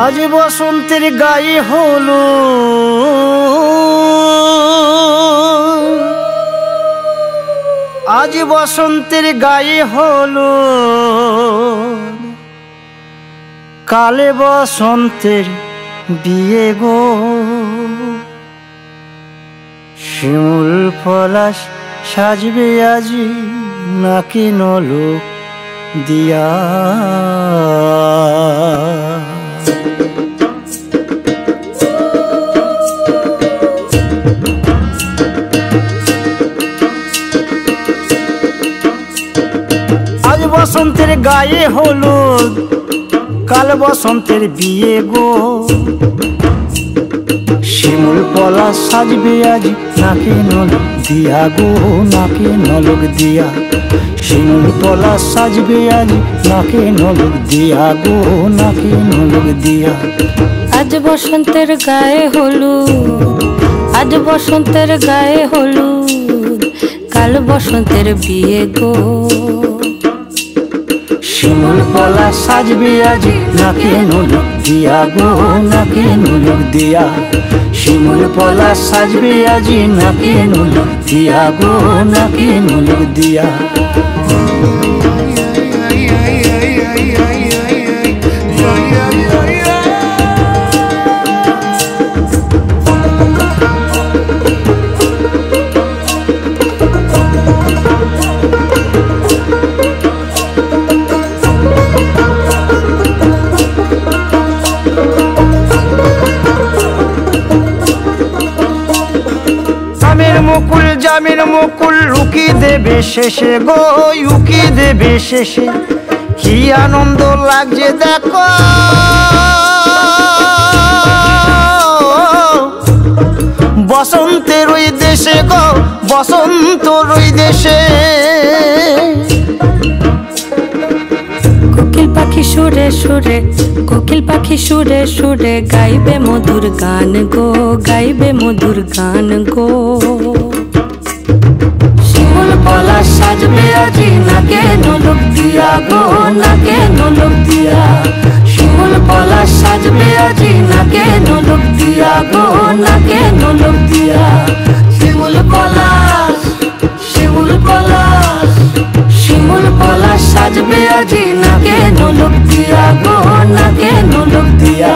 আজ বসন্তের গায়ে হলো আজ বসন্তের গায়ে হলো কালে বসন্তের বিয়ে গো। শিমুল পলাশ সাজবে আজি নাকি নলোক দিয়া। আজ বসন্তের গায়ে হলুদ কাল বসন্তের বিয়ে গো। শিমুল পলাশ সাজবে আজ নাকে নলক দিয়া গো, নাকে নলক দিয়া। শিমুল পলাশ সাজবে আজ নাকে নলক দিয়া গো, নাকে নলক দিয়া। আজ বসন্তের গায়ে হলুদ আজ বসন্তের গায়ে হলুদ কাল বসন্তের বিয়ে গো। শিমুল পলাশ সাজবে আজ নাকে নলক দিয়া গো, নাকে নলক দিয়া। শিমুল পলাশ সাজবে আজ নাকে নলক দিয়া গো, নাকে নলক দিয়া। মুকুল জামির মুকুল রুকি দেবে শেষে গো, উকি দেবে শেষে। কি আনন্দ লাগছে দেখো বসন্তের ওই দেশে গো, বসন্তর ওই দেশে। কোকিল পাখি সুরে সুরে কোকিল পাখি সুরে সুরে গাইবে মধুর গান গো, গাইবে মধুর গান গো। শিমুল পলাশ সাজবে আজি নাকে নলক দিয়া গো, নাকে নলক দিয়া। শিমুল পলাশ সাজবে আজি নাকে নলক দিয়া গো, নাকে নলক দিয়া। শিমুল পলাশ শিমুল পলাশ শিমুল পলাশ সাজবে আজি নাকে নলক দিয়া গো, নাকে নলক দিয়া।